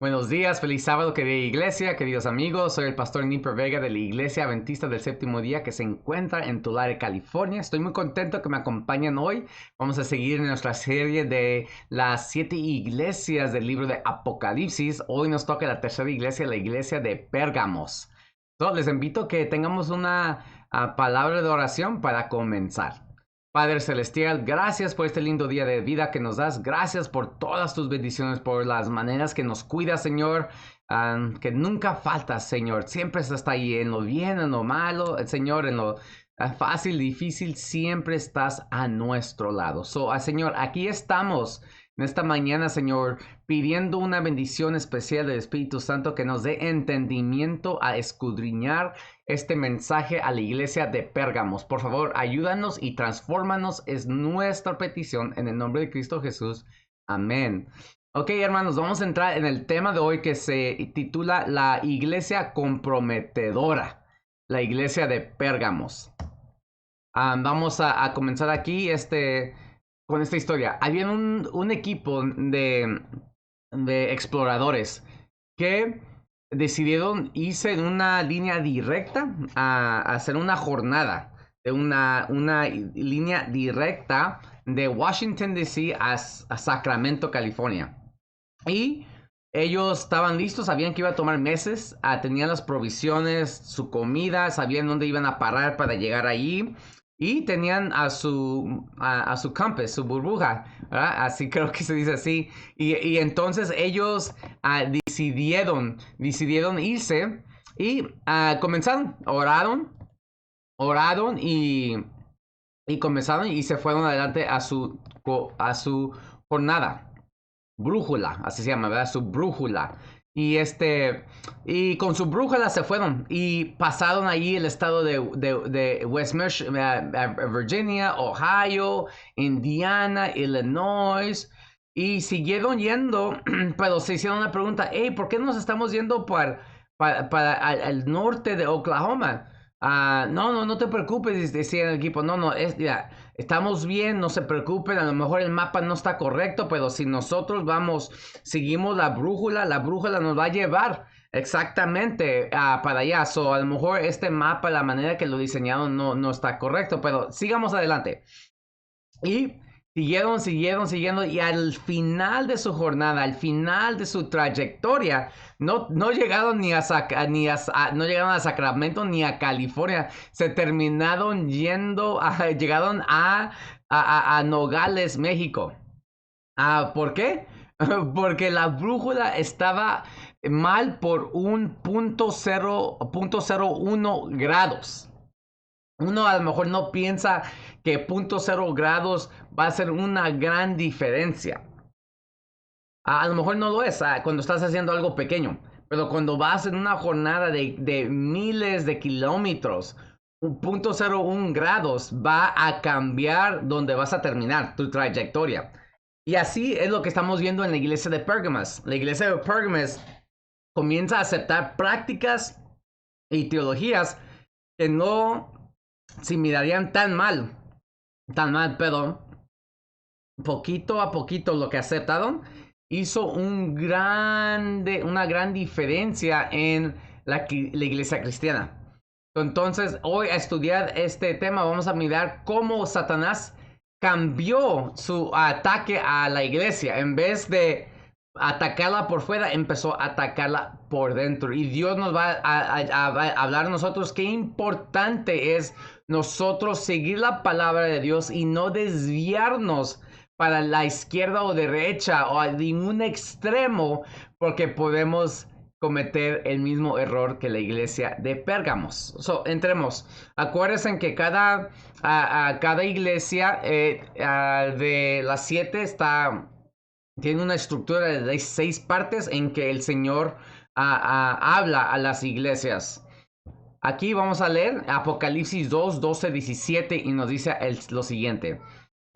Buenos días, feliz sábado, querida iglesia, queridos amigos. Soy el pastor Nipper Vega de la Iglesia Adventista del Séptimo Día que se encuentra en Tulare, California. Estoy muy contento que me acompañen hoy. Vamos a seguir en nuestra serie de las 7 iglesias del libro de Apocalipsis. Hoy nos toca la tercera iglesia, la iglesia de Pérgamos. Les invito a que tengamos una palabra de oración para comenzar. Padre Celestial, gracias por este lindo día de vida que nos das. Gracias por todas tus bendiciones, por las maneras que nos cuidas, Señor. Que nunca faltas, Señor. Siempre estás ahí en lo bien, en lo malo, Señor, en lo fácil, difícil. Siempre estás a nuestro lado. Señor, aquí estamos en esta mañana, Señor, pidiendo una bendición especial del Espíritu Santo que nos dé entendimiento a escudriñar este mensaje a la iglesia de Pérgamos. Por favor, ayúdanos y transfórmanos. Es nuestra petición en el nombre de Cristo Jesús. Amén. Ok, hermanos, vamos a entrar en el tema de hoy que se titula La iglesia comprometedora. La iglesia de Pérgamos. Vamos a comenzar aquí con esta historia. Había un equipo de exploradores que decidieron irse en una línea directa a hacer una jornada de una línea directa de Washington DC a Sacramento, California. Y ellos estaban listos, sabían que iba a tomar meses, tenían las provisiones, su comida, sabían dónde iban a parar para llegar allí. Y tenían a su compass, su burbuja, ¿verdad? Así creo que se dice así. Y entonces ellos decidieron irse y comenzaron, oraron y comenzaron y se fueron adelante a su jornada. Brújula, así se llama, ¿verdad? Su brújula. Y con su brújula se fueron y pasaron allí el estado de West Virginia, Ohio, Indiana, Illinois, y siguieron yendo, pero se hicieron una pregunta: hey, ¿por qué nos estamos yendo para al norte de Oklahoma? No te preocupes, decía el equipo. No, ya, estamos bien, no se preocupen, a lo mejor el mapa no está correcto, pero si nosotros seguimos la brújula nos va a llevar exactamente para allá. A lo mejor este mapa, la manera que lo diseñaron no está correcto, pero sigamos adelante. Y siguieron, y al final de su jornada, al final de su trayectoria, no llegaron no llegaron a Sacramento ni a California, se terminaron llegaron a Nogales, México. ¿Por qué? Porque la brújula estaba mal por un punto 0.01 grados. Uno a lo mejor no piensa que 0.0 grados va a ser una gran diferencia. A lo mejor no lo es cuando estás haciendo algo pequeño, pero cuando vas en una jornada de miles de kilómetros, 0.01 grados va a cambiar donde vas a terminar tu trayectoria. Y así es lo que estamos viendo en la iglesia de Pérgamos. La iglesia de Pérgamos comienza a aceptar prácticas y teologías que no se mirarían tan mal, pero poquito a poquito lo que aceptaron hizo una gran diferencia en la iglesia cristiana. Entonces, hoy a estudiar este tema vamos a mirar cómo Satanás cambió su ataque a la iglesia. En vez de atacarla por fuera, empezó a atacarla por dentro. Y Dios nos va a hablar a nosotros qué importante es nosotros seguir la palabra de Dios y no desviarnos para la izquierda o derecha o a ningún extremo, porque podemos cometer el mismo error que la iglesia de Pérgamos. Entremos. Acuérdense que cada iglesia de las 7 tiene una estructura de 6 partes en que el Señor habla a las iglesias. Aquí vamos a leer Apocalipsis 2, 12, 17 y nos dice lo siguiente.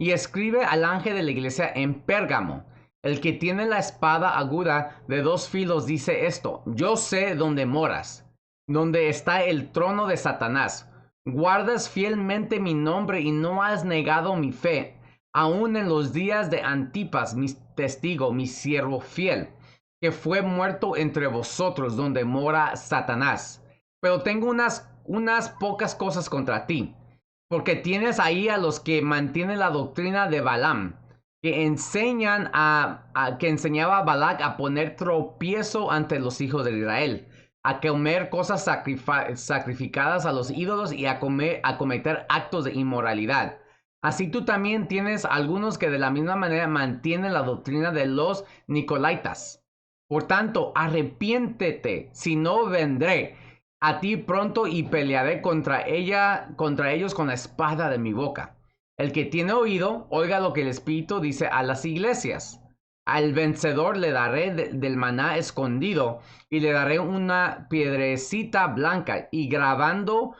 Y escribe al ángel de la iglesia en Pérgamo: el que tiene la espada aguda de 2 filos dice esto: yo sé dónde moras, donde está el trono de Satanás. Guardas fielmente mi nombre y no has negado mi fe, aun en los días de Antipas, mi testigo, mi siervo fiel, que fue muerto entre vosotros, donde mora Satanás. Pero tengo unas pocas cosas contra ti, porque tienes ahí a los que mantienen la doctrina de Balaam, que que enseñaba a Balac a poner tropiezo ante los hijos de Israel, a comer cosas sacrificadas a los ídolos y a cometer actos de inmoralidad. Así tú también tienes algunos que de la misma manera mantienen la doctrina de los Nicolaitas. Por tanto, arrepiéntete, si no vendré a ti pronto y pelearé contra ellos con la espada de mi boca. El que tiene oído, oiga lo que el Espíritu dice a las iglesias. Al vencedor le daré del maná escondido y le daré una piedrecita blanca y grabado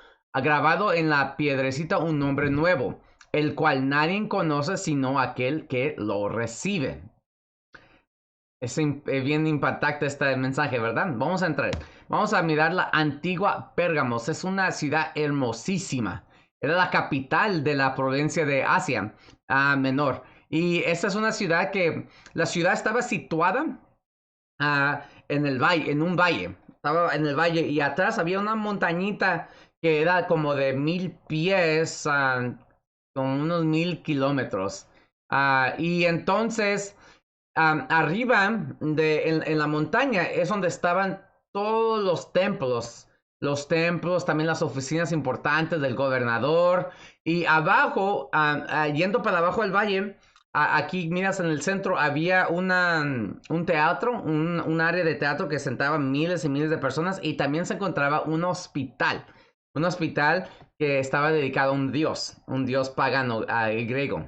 en la piedrecita un nombre nuevo, el cual nadie conoce sino aquel que lo recibe. Es bien impactante este mensaje, ¿verdad? Vamos a entrar. Vamos a mirar la antigua Pérgamos. Es una ciudad hermosísima. Era la capital de la provincia de Asia Menor. Y esta es una ciudad la ciudad estaba situada en el valle, en un valle. Estaba en el valle y atrás había una montañita que era como de 1000 pies, con unos 1000 kilómetros. Y entonces arriba en la montaña es donde estaban todos los templos, también las oficinas importantes del gobernador. Y abajo, yendo para abajo del valle, aquí miras en el centro, había un teatro, un área de teatro que sentaba miles y miles de personas, y también se encontraba un hospital que estaba dedicado a un dios pagano, griego.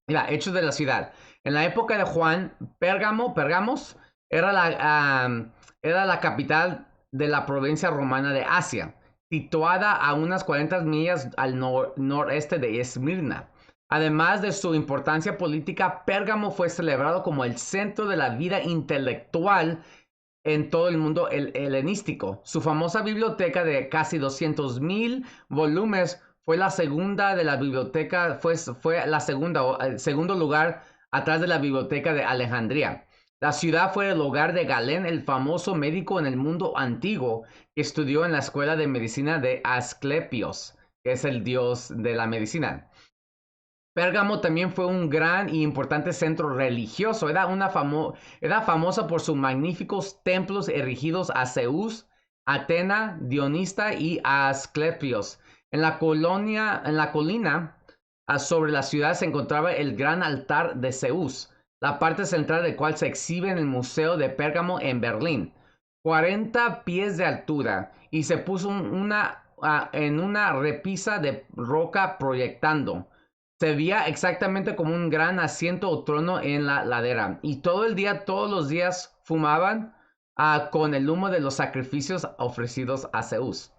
Mira, hechos de la ciudad. En la época de Juan, Pérgamos, era la capital de la provincia romana de Asia, situada a unas 40 millas al noreste de Esmirna. Además de su importancia política, Pérgamo fue celebrado como el centro de la vida intelectual en todo el mundo helenístico. Su famosa biblioteca de casi 200,000 volúmenes fue la segunda de la biblioteca, fue la segunda, el segundo lugar atrás de la biblioteca de Alejandría. La ciudad fue el hogar de Galén, el famoso médico en el mundo antiguo, que estudió en la escuela de medicina de Asclepios, que es el dios de la medicina. Pérgamo también fue un gran y importante centro religioso. Era famosa por sus magníficos templos erigidos a Zeus, Atena, Dionista y Asclepios. En la colina sobre la ciudad se encontraba el gran altar de Zeus, la parte central del cual se exhibe en el Museo de Pérgamo en Berlín. 40 pies de altura, y se puso en una repisa de roca proyectando. Se veía exactamente como un gran asiento o trono en la ladera. Y todos los días fumaban con el humo de los sacrificios ofrecidos a Zeus.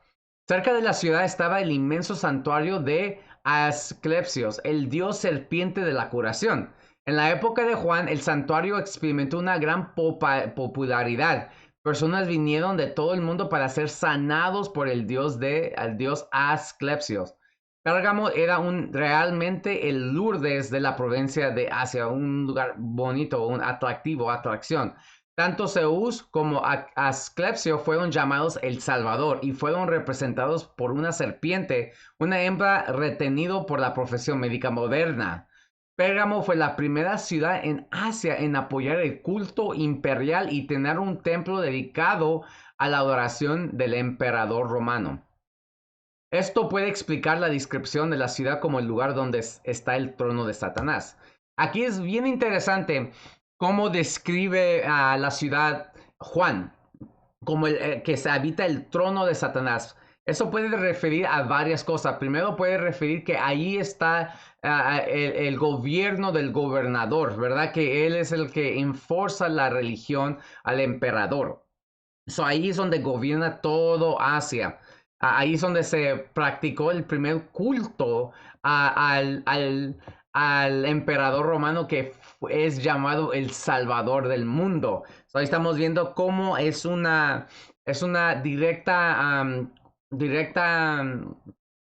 Cerca de la ciudad estaba el inmenso santuario de Asclepios, el dios serpiente de la curación. En la época de Juan, el santuario experimentó una gran popularidad. Personas vinieron de todo el mundo para ser sanados por el dios Asclepios. Pérgamo era realmente el Lourdes de la provincia de Asia, un lugar bonito, un atracción. Tanto Zeus como Asclepio fueron llamados el Salvador y fueron representados por una serpiente, una hembra retenido por la profesión médica moderna. Pérgamo fue la primera ciudad en Asia en apoyar el culto imperial y tener un templo dedicado a la adoración del emperador romano. Esto puede explicar la descripción de la ciudad como el lugar donde está el trono de Satanás. Aquí es bien interesante cómo describe a la ciudad Juan, como que se habita el trono de Satanás. Eso puede referir a varias cosas. Primero puede referir que ahí está el gobierno del gobernador, ¿verdad? Que él es el que enforza la religión al emperador. Ahí es donde gobierna todo Asia. Ahí es donde se practicó el primer culto al emperador romano, que es llamado el Salvador del mundo. Ahí estamos viendo cómo es una directa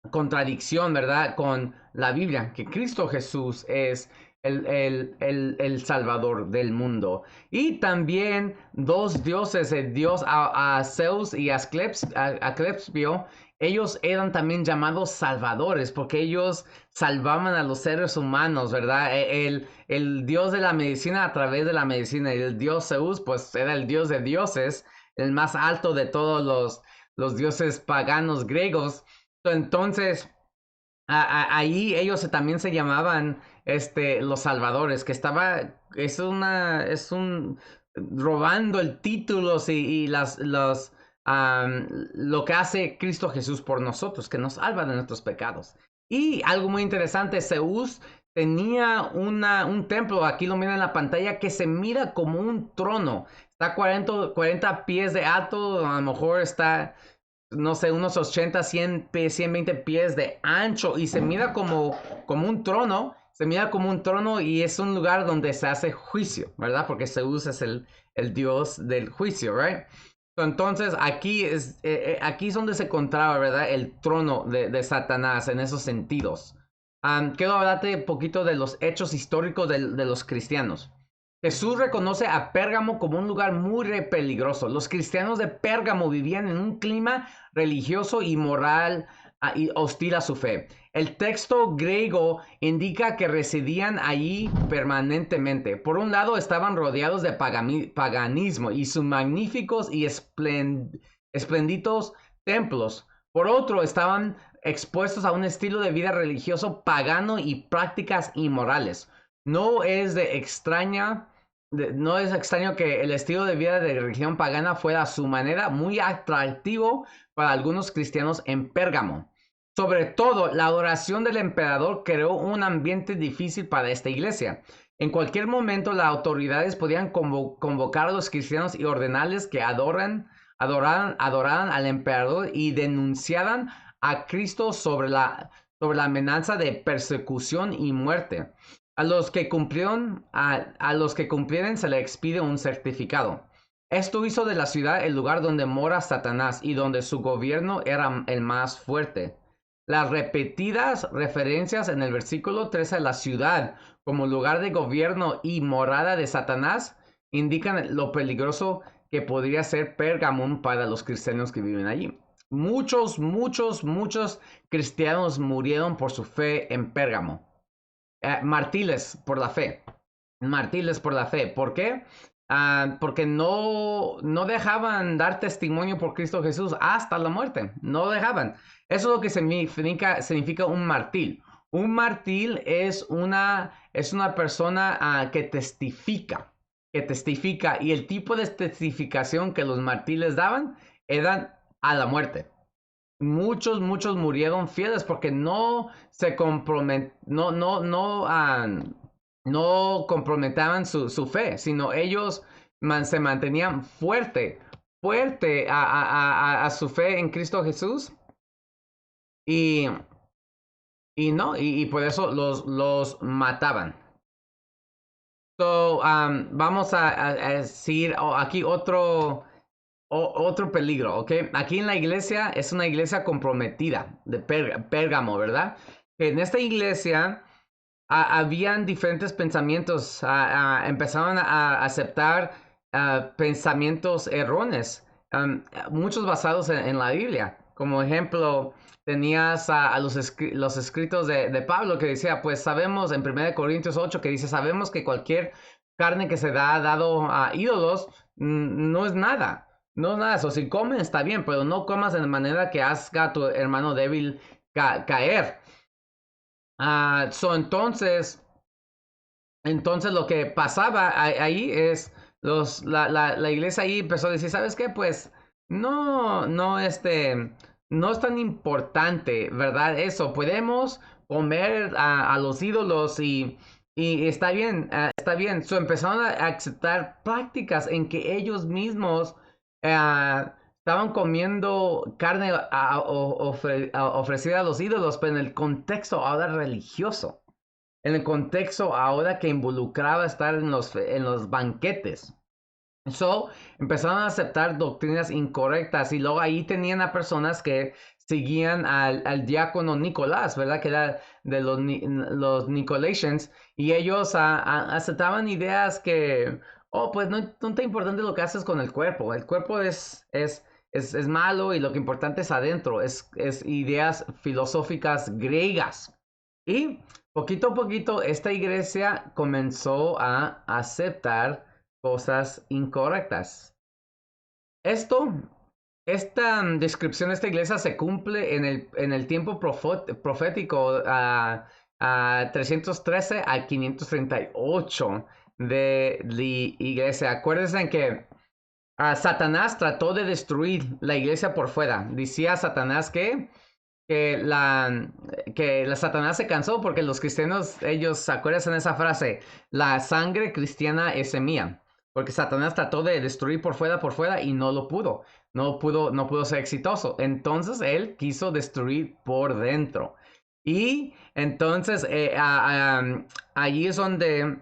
contradicción, ¿verdad? Con la Biblia, que Cristo Jesús es el Salvador del mundo. Y también dos dioses, el dios a Zeus y Asclepio, ellos eran también llamados salvadores porque ellos salvaban a los seres humanos, ¿verdad? El dios de la medicina a través de la medicina. Y el dios Zeus, pues era el dios de dioses, el más alto de todos los dioses paganos griegos. Entonces, ahí ellos también se llamaban los salvadores, que es un robando el títulos y lo que hace Cristo Jesús por nosotros, que nos salva de nuestros pecados. Y algo muy interesante, Zeus tenía un templo, aquí lo miran en la pantalla, que se mira como un trono. Está 40 pies de alto, a lo mejor está, no sé, unos 80, 120 pies de ancho y se mira como un trono, se mira como un trono y es un lugar donde se hace juicio, ¿verdad? Porque Zeus es el dios del juicio, ¿right? Entonces aquí es donde se encontraba, ¿verdad? El trono de Satanás en esos sentidos. Quiero hablarte un poquito de los hechos históricos de los cristianos. Jesús reconoce a Pérgamo como un lugar muy peligroso. Los cristianos de Pérgamo vivían en un clima religioso y moral y hostil a su fe. El texto griego indica que residían allí permanentemente. Por un lado, estaban rodeados de paganismo y sus magníficos y espléndidos templos. Por otro, estaban expuestos a un estilo de vida religioso pagano y prácticas inmorales. No es de extraña No es extraño que el estilo de vida de religión pagana fuera a su manera muy atractivo para algunos cristianos en Pérgamo. Sobre todo, la adoración del emperador creó un ambiente difícil para esta iglesia. En cualquier momento, las autoridades podían convocar a los cristianos y ordenarles que adoraran al emperador y denunciaran a Cristo sobre la amenaza de persecución y muerte. A los que cumplieron se les expide un certificado. Esto hizo de la ciudad el lugar donde mora Satanás y donde su gobierno era el más fuerte. Las repetidas referencias en el versículo 13 a la ciudad como lugar de gobierno y morada de Satanás indican lo peligroso que podría ser Pergamum para los cristianos que viven allí. Muchos cristianos murieron por su fe en Pérgamo. Martiles por la fe. Martiles por la fe. ¿Por qué? Porque no dejaban dar testimonio por Cristo Jesús hasta la muerte. No dejaban. Eso es lo que significa un martil. Un martil es una persona que testifica. Que testifica. Y el tipo de testificación que los martiles daban eran a la muerte. Muchos murieron fieles porque no comprometaban su fe, sino ellos se mantenían fuerte a su fe en Cristo Jesús y, y por eso los mataban. So, vamos a decir aquí otro peligro, ¿ok? Aquí en la iglesia es una iglesia comprometida de Pérgamo, ¿verdad? En esta iglesia habían diferentes pensamientos, empezaron a aceptar pensamientos erróneos, muchos basados en la Biblia. Como ejemplo, tenías los escritos de Pablo que decía, pues sabemos en 1 Corintios 8 que dice, sabemos que cualquier carne que se ha dado a ídolos no es nada. No es nada, eso si comen está bien, pero no comas de manera que haga a tu hermano débil caer. Entonces lo que pasaba ahí es la iglesia ahí empezó a decir, ¿sabes qué? Pues no es tan importante, ¿verdad? Eso, podemos comer a los ídolos y está bien, está bien. Empezaron a aceptar prácticas en que ellos mismos estaban comiendo carne ofrecida a los ídolos, pero en el contexto ahora religioso, en el contexto ahora que involucraba estar en los banquetes. So, empezaron a aceptar doctrinas incorrectas y luego ahí tenían a personas que seguían al diácono Nicolás, ¿verdad? Que era de los Nicolaitans y ellos aceptaban ideas que, oh, pues no está importante lo que haces con el cuerpo es malo y lo que importante es adentro, es ideas filosóficas griegas. Y poquito a poquito esta iglesia comenzó a aceptar cosas incorrectas. Esto, esta descripción de esta iglesia se cumple en el tiempo profético a 313 a 538 de la iglesia. Acuérdense que Satanás trató de destruir la iglesia por fuera. Decía Satanás que la Satanás se cansó porque los cristianos, ellos, acuérdense de esa frase, la sangre cristiana es mía. Porque Satanás trató de destruir por fuera y no lo pudo. No pudo ser exitoso. Entonces él quiso destruir por dentro. Y entonces allí es donde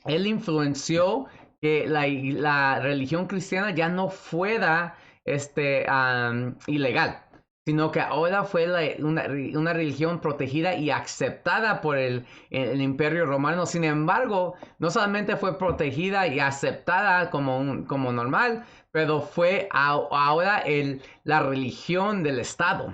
él influenció que la religión cristiana ya no fuera ilegal, sino que ahora fue una religión protegida y aceptada por el Imperio Romano. Sin embargo, no solamente fue protegida y aceptada como normal, pero fue ahora la religión del Estado.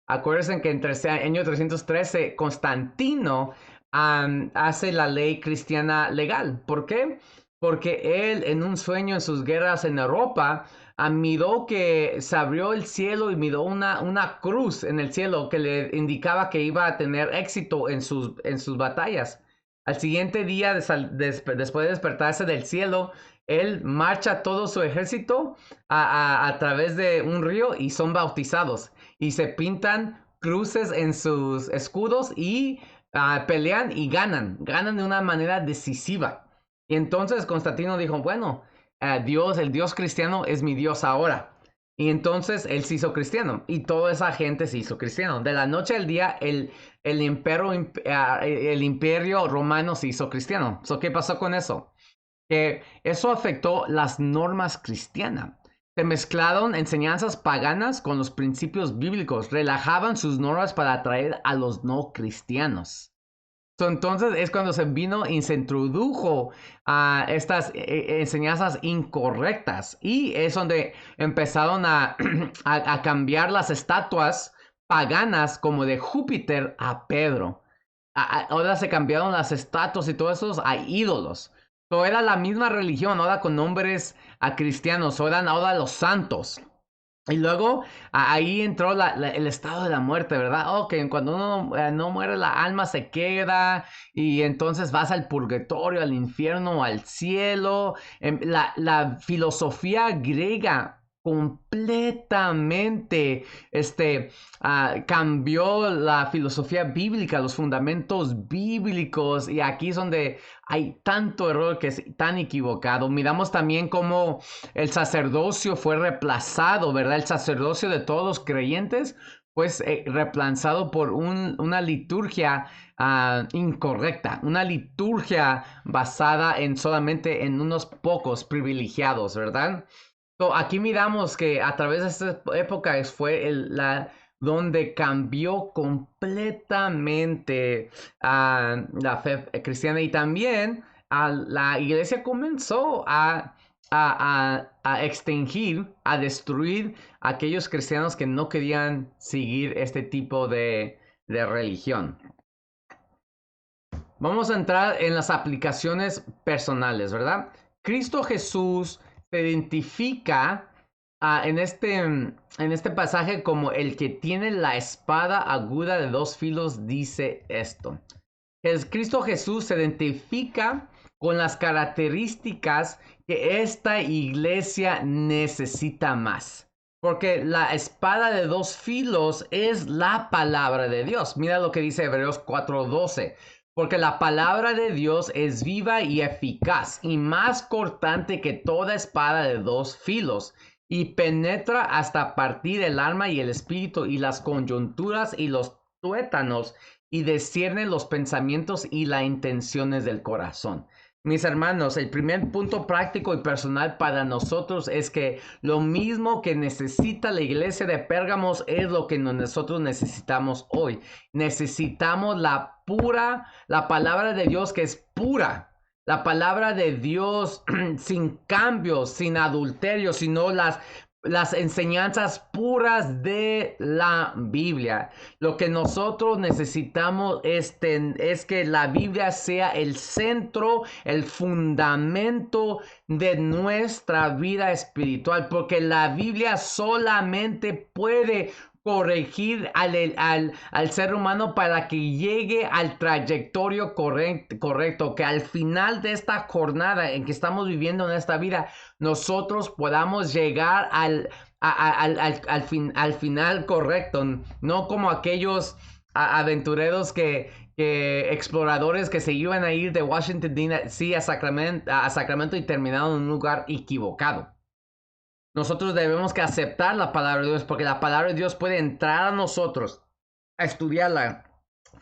Acuérdense que entre el año 313 Constantino hace la ley cristiana legal. ¿Por qué? Porque él en un sueño en sus guerras en Europa miró que se abrió el cielo y miró una cruz en el cielo que le indicaba que iba a tener éxito en sus batallas. Al siguiente día, después de despertarse del cielo, él marcha todo su ejército a través de un río y son bautizados y se pintan cruces en sus escudos y pelean y ganan de una manera decisiva. Y entonces Constantino dijo, bueno, el Dios cristiano es mi Dios ahora. Y entonces él se hizo cristiano y toda esa gente se hizo cristiano. De la noche al día el imperio romano se hizo cristiano. ¿Qué pasó con eso? Que eso afectó las normas cristianas. Se mezclaron enseñanzas paganas con los principios bíblicos, relajaban sus normas para atraer a los no cristianos. Entonces es cuando se vino y se introdujo a estas enseñanzas incorrectas y es donde empezaron a cambiar las estatuas paganas como de Júpiter a Pedro. Ahora se cambiaron las estatuas y todos esos a ídolos. Era la misma religión, ahora con nombres a cristianos, eran ahora los santos. Y luego ahí entró el estado de la muerte, ¿verdad? Que cuando uno no muere, la alma se queda y entonces vas al purgatorio, al infierno, al cielo. La filosofía griega completamente cambió la filosofía bíblica, los fundamentos bíblicos y aquí es donde hay tanto error que es tan equivocado. Miramos también cómo el sacerdocio fue reemplazado, ¿verdad? El sacerdocio de todos los creyentes fue reemplazado por una liturgia incorrecta, una liturgia basada solamente en unos pocos privilegiados, ¿verdad? Aquí miramos que a través de esta época fue donde cambió completamente la fe cristiana y también la iglesia comenzó a extinguir, a destruir a aquellos cristianos que no querían seguir este tipo de religión. Vamos a entrar en las aplicaciones personales, ¿verdad? Cristo Jesús se identifica en este pasaje como el que tiene la espada aguda de dos filos, dice esto. Cristo Jesús se identifica con las características que esta iglesia necesita más. Porque la espada de dos filos es la palabra de Dios. Mira lo que dice Hebreos 4:12. Porque la palabra de Dios es viva y eficaz y más cortante que toda espada de dos filos y penetra hasta partir el alma y el espíritu y las coyunturas y los tuétanos y discierne los pensamientos y las intenciones del corazón. Mis hermanos, el primer punto práctico y personal para nosotros es que lo mismo que necesita la iglesia de Pérgamos es lo que nosotros necesitamos hoy. Necesitamos la palabra de Dios que es pura. La palabra de Dios sin cambios, sin adulterio, sino las enseñanzas puras de la Biblia. Lo que nosotros necesitamos es que la Biblia sea el centro, el fundamento de nuestra vida espiritual, porque la Biblia solamente puede corregir al ser humano para que llegue al trayectorio correcto, que al final de esta jornada en que estamos viviendo en esta vida, nosotros podamos llegar al final correcto, no como aquellos aventureros exploradores que se iban a ir de Washington D.C. a Sacramento y terminaron en un lugar equivocado. Nosotros debemos que aceptar la palabra de Dios porque la palabra de Dios puede entrar a nosotros, a estudiarla,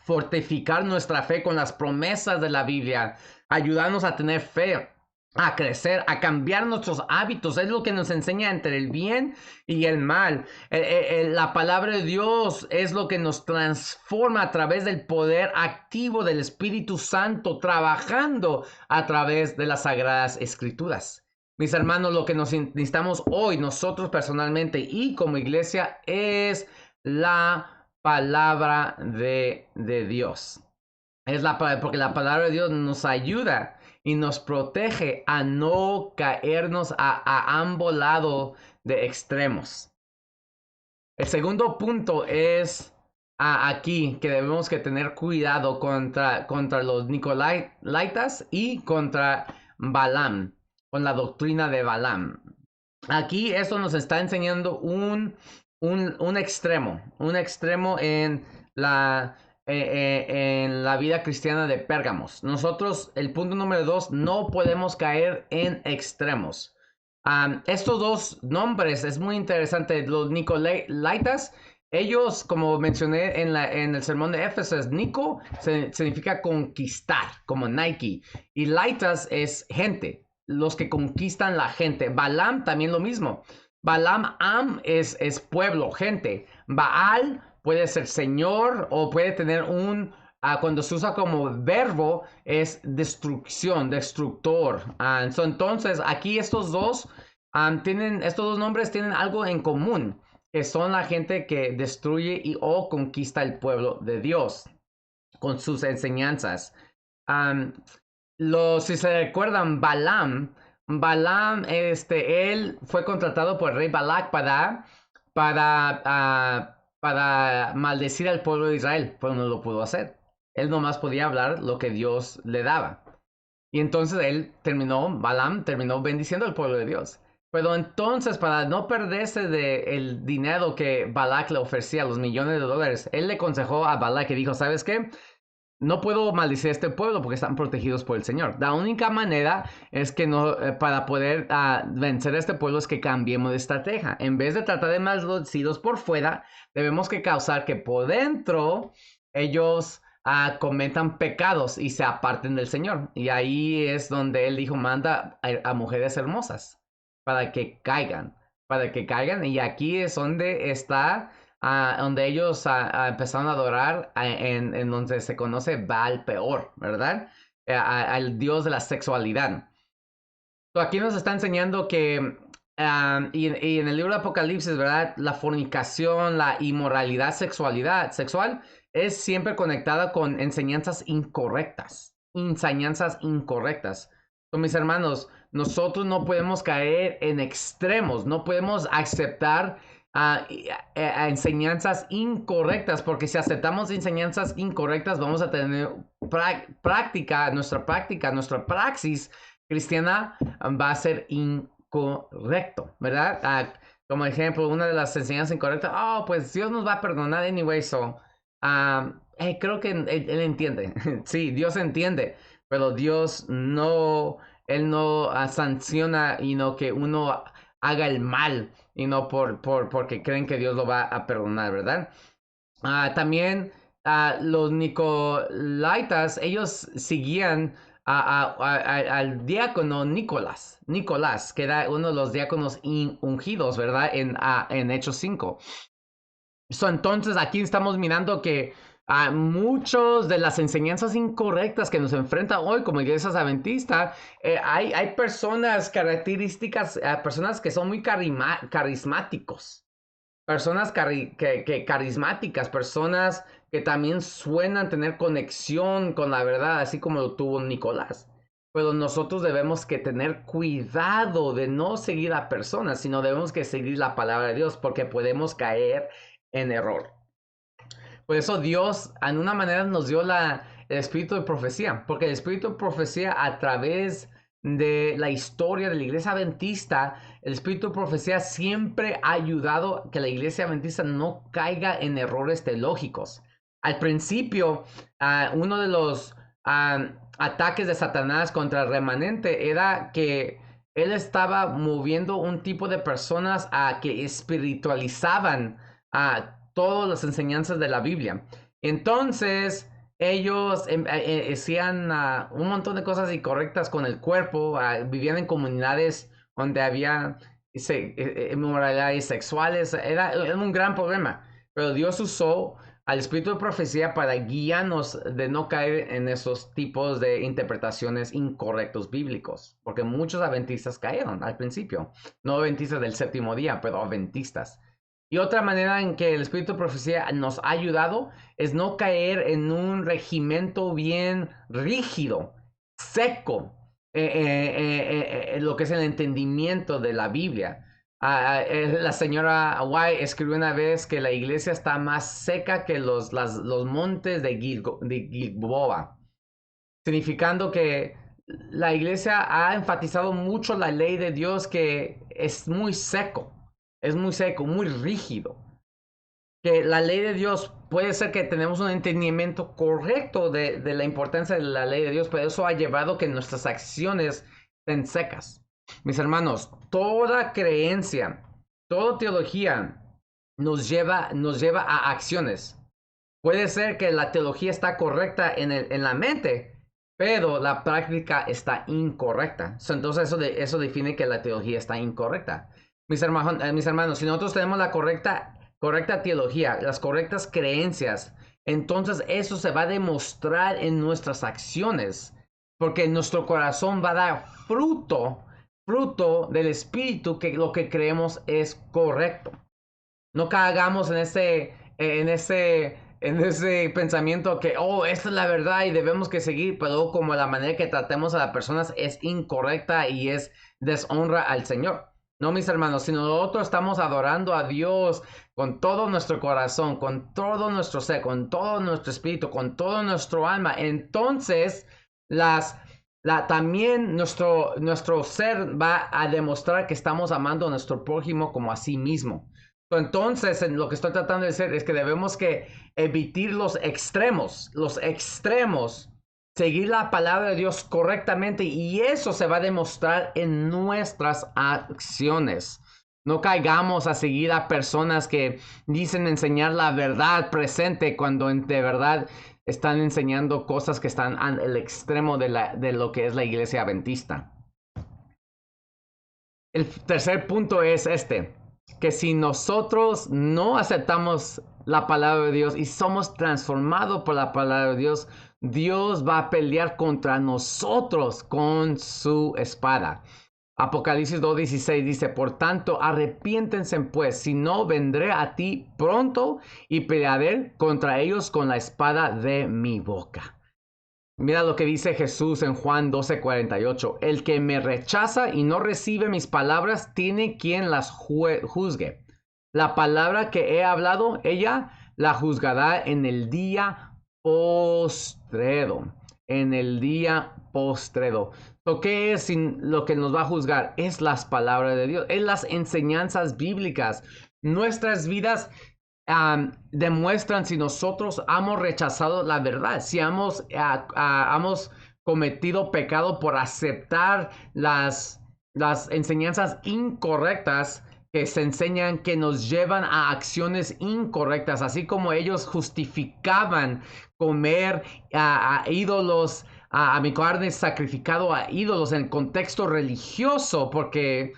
fortificar nuestra fe con las promesas de la Biblia, ayudarnos a tener fe, a crecer, a cambiar nuestros hábitos. Es lo que nos enseña entre el bien y el mal. La palabra de Dios es lo que nos transforma a través del poder activo del Espíritu Santo, trabajando a través de las Sagradas Escrituras. Mis hermanos, lo que necesitamos hoy, nosotros personalmente y como iglesia, es la palabra de Dios. Porque la palabra de Dios nos ayuda y nos protege a no caernos a ambos lados de extremos. El segundo punto es aquí que debemos que tener cuidado contra los Nicolaitas y contra Balaam, con la doctrina de Balaam. Aquí esto nos está enseñando un extremo en la vida cristiana de Pérgamos. Nosotros, el punto número 2, no podemos caer en extremos. Estos dos nombres es muy interesante. Los Nicolaitas, ellos, como mencioné en el sermón de Éfeso, Nico significa conquistar, como Nike. Y Laitas es gente, los que conquistan la gente. Balaam también lo mismo. Balaam es pueblo, gente. Baal puede ser señor o puede tener cuando se usa como verbo es destrucción, destructor. Entonces, aquí estos dos nombres tienen algo en común, que son la gente que destruye o conquista el pueblo de Dios con sus enseñanzas. Si se recuerdan, Balaam, él fue contratado por el rey Balak para maldecir al pueblo de Israel, pero no lo pudo hacer. Él nomás podía hablar lo que Dios le daba. Y entonces Balaam terminó bendiciendo al pueblo de Dios. Pero entonces, para no perderse del dinero que Balak le ofrecía, los millones de dólares, él le aconsejó a Balak y dijo, ¿sabes qué? No puedo maldecir a este pueblo porque están protegidos por el Señor. La única manera es que para poder vencer a este pueblo es que cambiemos de estrategia. En vez de tratar de maldecirlos por fuera, debemos que causar que por dentro ellos cometan pecados y se aparten del Señor. Y ahí es donde él dijo, manda a mujeres hermosas para que caigan. Y aquí es donde está donde ellos empezaron a adorar en donde se conoce Baal Peor, ¿verdad? Al dios de la sexualidad. Aquí nos está enseñando que, y en el libro de Apocalipsis, ¿verdad? La fornicación, la inmoralidad sexual es siempre conectada con enseñanzas incorrectas. Mis hermanos, nosotros no podemos caer en extremos, no podemos aceptar a enseñanzas incorrectas, porque si aceptamos enseñanzas incorrectas vamos a tener nuestra praxis cristiana va a ser incorrecto, ¿verdad? Como ejemplo, una de las enseñanzas incorrectas, pues Dios nos va a perdonar anyway, creo que él entiende, sí, Dios entiende, pero Dios él no sanciona y no que uno haga el mal y no porque creen que Dios lo va a perdonar, ¿verdad? También los Nicolaitas, ellos seguían al diácono Nicolás, que era uno de los diáconos ungidos, ¿verdad? En Hechos 5. Entonces aquí estamos mirando que muchos de las enseñanzas incorrectas que nos enfrenta hoy como iglesias adventistas, hay personas características, personas que son muy carismáticos, personas carismáticas, personas que también suenan tener conexión con la verdad, así como lo tuvo Nicolás. Pero nosotros debemos que tener cuidado de no seguir a personas, sino debemos que seguir la palabra de Dios, porque podemos caer en error. Por eso Dios, en una manera, nos dio el espíritu de profecía, porque el espíritu de profecía a través de la historia de la iglesia adventista, el espíritu de profecía siempre ha ayudado a que la iglesia adventista no caiga en errores teológicos. Al principio, uno de los ataques de Satanás contra el remanente era que él estaba moviendo un tipo de personas que espiritualizaban todas las enseñanzas de la Biblia. Entonces, ellos hacían un montón de cosas incorrectas con el cuerpo, vivían en comunidades donde había inmoralidades sexuales, era un gran problema, pero Dios usó al espíritu de profecía para guiarnos de no caer en esos tipos de interpretaciones incorrectos bíblicos, porque muchos adventistas cayeron al principio, no adventistas del séptimo día, pero adventistas. Y otra manera en que el espíritu de profecía nos ha ayudado es no caer en un regimiento bien rígido, seco, lo que es el entendimiento de la Biblia. La señora White escribió una vez que la iglesia está más seca que los montes de Gilboa, significando que la iglesia ha enfatizado mucho la ley de Dios, que es muy seco, muy rígido. Que la ley de Dios puede ser que tenemos un entendimiento correcto de la importancia de la ley de Dios, pero eso ha llevado que nuestras acciones estén secas. Mis hermanos, toda creencia, toda teología nos lleva a acciones. Puede ser que la teología está correcta en la mente, pero la práctica está incorrecta. Entonces eso define que la teología está incorrecta. Mis hermanos, si nosotros tenemos la correcta teología, las correctas creencias, entonces eso se va a demostrar en nuestras acciones, porque nuestro corazón va a dar fruto del Espíritu, que lo que creemos es correcto. No caigamos en ese pensamiento que, esta es la verdad y debemos que seguir, pero como la manera que tratemos a las personas es incorrecta y es deshonra al Señor. No, mis hermanos, si nosotros estamos adorando a Dios con todo nuestro corazón, con todo nuestro ser, con todo nuestro espíritu, con todo nuestro alma, entonces también nuestro ser va a demostrar que estamos amando a nuestro prójimo como a sí mismo. Entonces, lo que estoy tratando de decir es que debemos que evitar los extremos, seguir la palabra de Dios correctamente, y eso se va a demostrar en nuestras acciones. No caigamos a seguir a personas que dicen enseñar la verdad presente cuando de verdad están enseñando cosas que están al extremo de lo que es la iglesia adventista. El tercer punto es que si nosotros no aceptamos la palabra de Dios y somos transformados por la palabra de Dios, Dios va a pelear contra nosotros con su espada. Apocalipsis 2:16 dice: por tanto, arrepiéntense pues, si no, vendré a ti pronto y pelearé contra ellos con la espada de mi boca. Mira lo que dice Jesús en Juan 12:48. El que me rechaza y no recibe mis palabras, tiene quien las juzgue. La palabra que he hablado, ella la juzgará en el día postrero. En el día postrero. ¿Qué es lo que nos va a juzgar? Es las palabras de Dios, es las enseñanzas bíblicas. Nuestras vidas demuestran si nosotros hemos rechazado la verdad, si hemos cometido pecado por aceptar las enseñanzas incorrectas que se enseñan, que nos llevan a acciones incorrectas, así como ellos justificaban comer a ídolos a mi carne sacrificado a ídolos en el contexto religioso, porque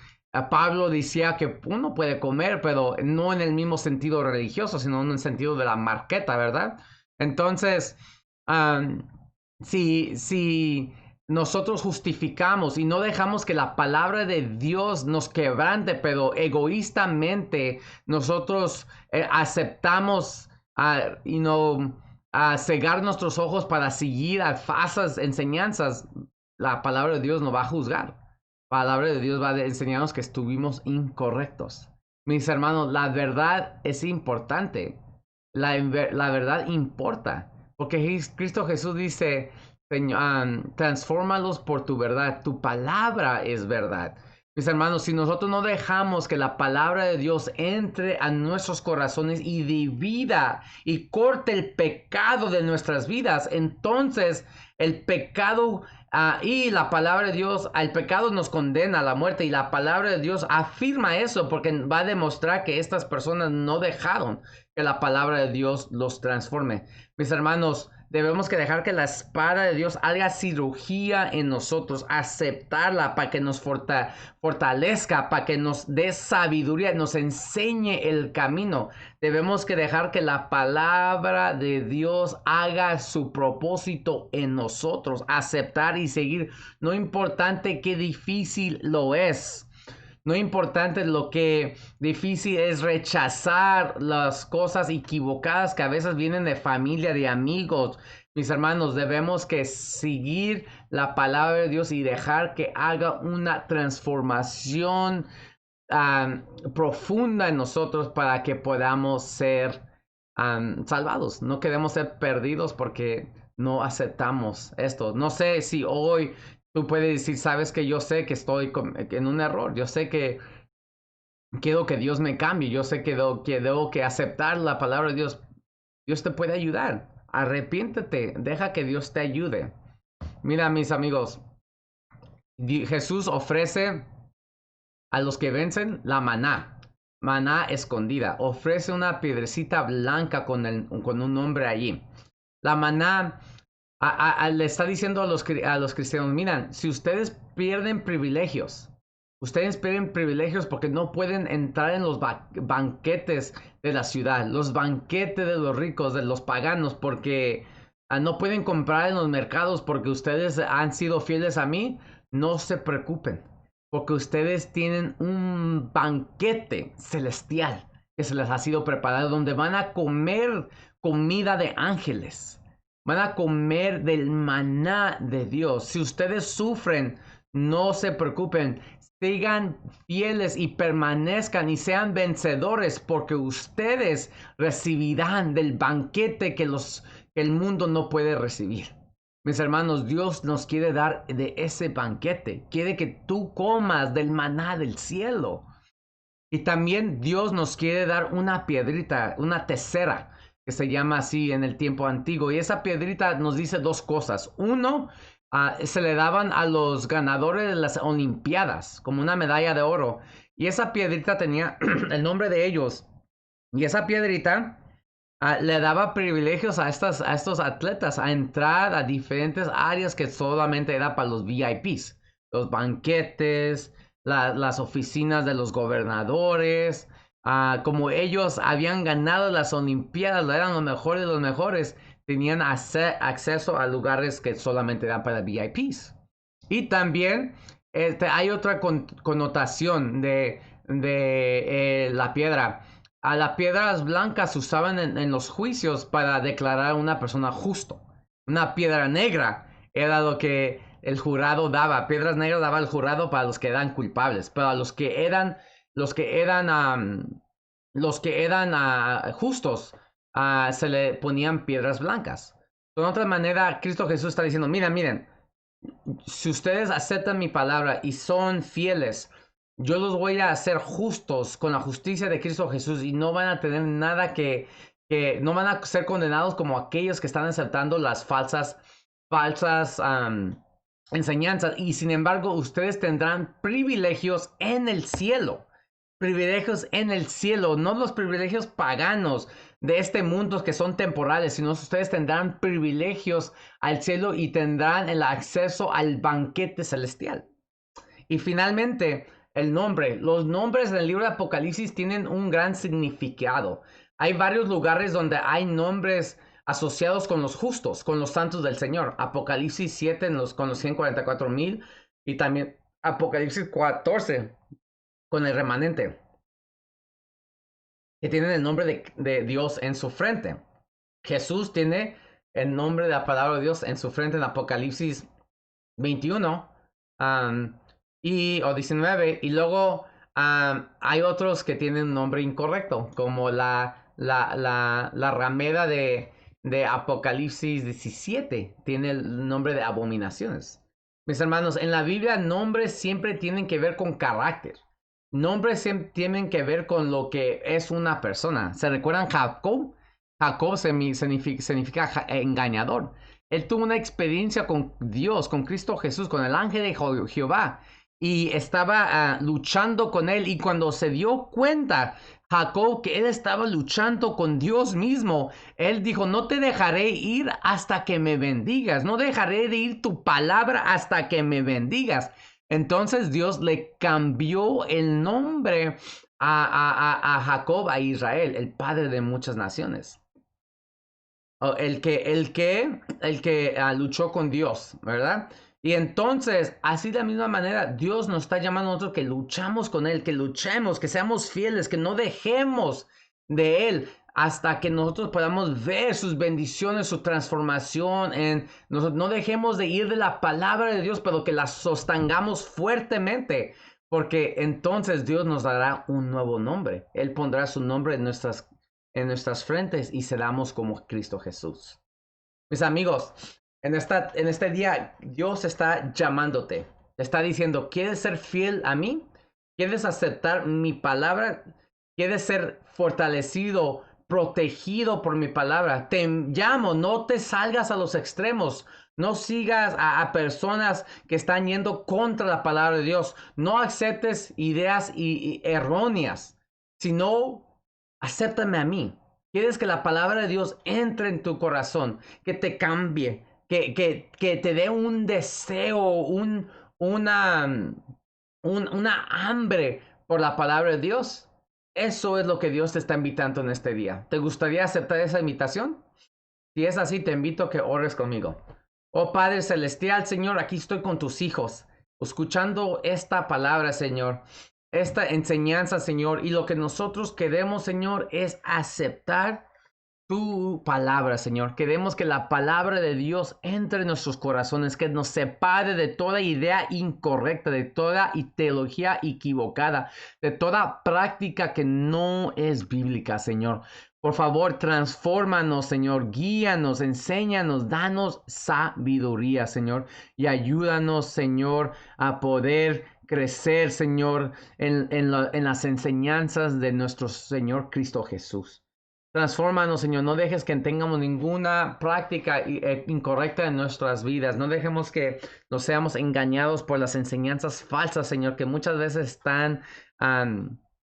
Pablo decía que uno puede comer, pero no en el mismo sentido religioso, sino en el sentido de la marqueta, ¿verdad? Entonces, um, si nosotros justificamos y no dejamos que la palabra de Dios nos quebrante, pero egoístamente nosotros aceptamos y no a cegar nuestros ojos para seguir a falsas enseñanzas, la palabra de Dios nos va a juzgar. La palabra de Dios va a enseñarnos que estuvimos incorrectos. Mis hermanos, la verdad es importante. La verdad importa. Porque Cristo Jesús dice, transfórmalos por tu verdad. Tu palabra es verdad. Mis hermanos, si nosotros no dejamos que la palabra de Dios entre a nuestros corazones y divida y corte el pecado de nuestras vidas, entonces el pecado y la palabra de Dios, el pecado nos condena a la muerte y la palabra de Dios afirma eso porque va a demostrar que estas personas no dejaron que la palabra de Dios los transforme. Mis hermanos, debemos que dejar que la espada de Dios haga cirugía en nosotros, aceptarla para que nos fortalezca, para que nos dé sabiduría, nos enseñe el camino. Debemos que dejar que la palabra de Dios haga su propósito en nosotros, aceptar y seguir, no importante qué difícil lo es. No importante lo que difícil es rechazar las cosas equivocadas que a veces vienen de familia, de amigos. Mis hermanos, debemos que seguir la palabra de Dios y dejar que haga una transformación profunda en nosotros para que podamos ser salvados. No queremos ser perdidos porque no aceptamos esto. No sé si hoy tú puedes decir, sabes que yo sé que estoy en un error. Yo sé que quiero que Dios me cambie. Yo sé que debo que aceptar la palabra de Dios. Dios te puede ayudar. Arrepiéntete. Deja que Dios te ayude. Mira, mis amigos. Jesús ofrece a los que vencen la maná. Maná escondida. Ofrece una piedrecita blanca con un nombre allí. La maná le está diciendo a los cristianos, miren, si ustedes pierden privilegios porque no pueden entrar en los banquetes de la ciudad, los banquetes de los ricos, de los paganos, porque no pueden comprar en los mercados porque ustedes han sido fieles a mí, no se preocupen, porque ustedes tienen un banquete celestial que se les ha sido preparado, donde van a comer comida de ángeles. Van a comer del maná de Dios. Si ustedes sufren, no se preocupen. Sigan fieles y permanezcan y sean vencedores porque ustedes recibirán del banquete que el mundo no puede recibir. Mis hermanos, Dios nos quiere dar de ese banquete. Quiere que tú comas del maná del cielo. Y también Dios nos quiere dar una piedrita, una tesera, que se llama así en el tiempo antiguo. Y esa piedrita nos dice dos cosas. Uno, se le daban a los ganadores de las Olimpiadas como una medalla de oro. Y esa piedrita tenía el nombre de ellos. Y esa piedrita le daba privilegios a estos atletas a entrar a diferentes áreas que solamente era para los VIPs. Los banquetes, las oficinas de los gobernadores. Como ellos habían ganado las Olimpiadas, eran los mejores de los mejores, tenían acceso a lugares que solamente eran para VIPs. Y también hay otra connotación de la piedra. A las piedras blancas se usaban en los juicios para declarar a una persona justo. Una piedra negra era lo que el jurado daba. Piedras negras daba el jurado para los que eran culpables. Pero a los que eran justos, se le ponían piedras blancas. De otra manera, Cristo Jesús está diciendo, miren, si ustedes aceptan mi palabra y son fieles, yo los voy a hacer justos con la justicia de Cristo Jesús y no van a tener nada que no van a ser condenados como aquellos que están aceptando las falsas enseñanzas. Y sin embargo, ustedes tendrán privilegios en el cielo. privilegios en el cielo, no los privilegios paganos de este mundo que son temporales, sino ustedes tendrán privilegios al cielo y tendrán el acceso al banquete celestial. Y finalmente, el nombre. Los nombres del libro de Apocalipsis tienen un gran significado. Hay varios lugares donde hay nombres asociados con los justos, con los santos del Señor. Apocalipsis 7 con los 144,000 y también Apocalipsis 14 con el remanente, que tienen el nombre de Dios en su frente. Jesús tiene el nombre de la palabra de Dios en su frente en Apocalipsis 21 o 19. Y luego hay otros que tienen un nombre incorrecto, como la ramera de Apocalipsis 17 tiene el nombre de abominaciones. Mis hermanos, en la Biblia nombres siempre tienen que ver con carácter. Nombres tienen que ver con lo que es una persona. ¿Se recuerdan Jacob? Jacob significa engañador. Él tuvo una experiencia con Dios, con Cristo Jesús, con el ángel de Jehová. Y estaba luchando con él. Y cuando se dio cuenta Jacob que él estaba luchando con Dios mismo, él dijo, no te dejaré ir hasta que me bendigas. No dejaré de ir tu palabra hasta que me bendigas. Entonces Dios le cambió el nombre a Jacob, a Israel, el padre de muchas naciones. El que luchó con Dios, ¿verdad? Y entonces, así de la misma manera, Dios nos está llamando a nosotros que luchamos con Él, que luchemos, que seamos fieles, que no dejemos de Él hasta que nosotros podamos ver sus bendiciones, su transformación. No dejemos de ir de la palabra de Dios, pero que la sostengamos fuertemente, porque entonces Dios nos dará un nuevo nombre. Él pondrá su nombre en nuestras frentes y seremos como Cristo Jesús. Mis amigos, en este día Dios está llamándote. Está diciendo, ¿quieres ser fiel a mí? ¿Quieres aceptar mi palabra? ¿Quieres ser fortalecido, protegido por mi palabra? Te llamo, no te salgas a los extremos. No sigas a personas que están yendo contra la palabra de Dios. No aceptes ideas erróneas, sino acéptame a mí. Quieres que la palabra de Dios entre en tu corazón, que te cambie, que te dé un deseo, una hambre por la palabra de Dios. Eso es lo que Dios te está invitando en este día. ¿Te gustaría aceptar esa invitación? Si es así, te invito a que ores conmigo. Oh Padre Celestial, Señor, aquí estoy con tus hijos, escuchando esta palabra, Señor, esta enseñanza, Señor, y lo que nosotros queremos, Señor, es aceptar tu palabra, Señor. Queremos que la palabra de Dios entre en nuestros corazones, que nos separe de toda idea incorrecta, de toda teología equivocada, de toda práctica que no es bíblica, Señor. Por favor, transfórmanos, Señor, guíanos, enséñanos, danos sabiduría, Señor, y ayúdanos, Señor, a poder crecer, Señor, en las enseñanzas de nuestro Señor Cristo Jesús. Transfórmanos, Señor. No dejes que tengamos ninguna práctica incorrecta en nuestras vidas. No dejemos que nos seamos engañados por las enseñanzas falsas, Señor, que muchas veces están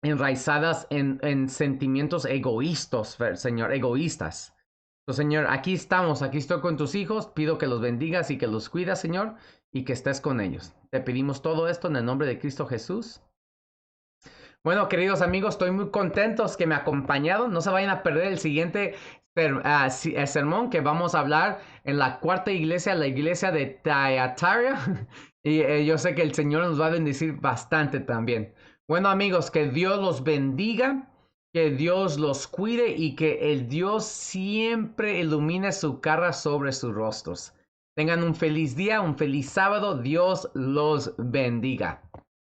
enraizadas en sentimientos egoístas, Señor, egoístas. Entonces, Señor, aquí estamos, aquí estoy con tus hijos. Pido que los bendigas y que los cuidas, Señor, y que estés con ellos. Te pedimos todo esto en el nombre de Cristo Jesús. Bueno, queridos amigos, estoy muy contentos que me acompañaron. No se vayan a perder el siguiente sermón que vamos a hablar en la cuarta iglesia, la iglesia de Thyatira. Y yo sé que el Señor nos va a bendecir bastante también. Bueno, amigos, que Dios los bendiga, que Dios los cuide y que el Dios siempre ilumine su cara sobre sus rostros. Tengan un feliz día, un feliz sábado. Dios los bendiga.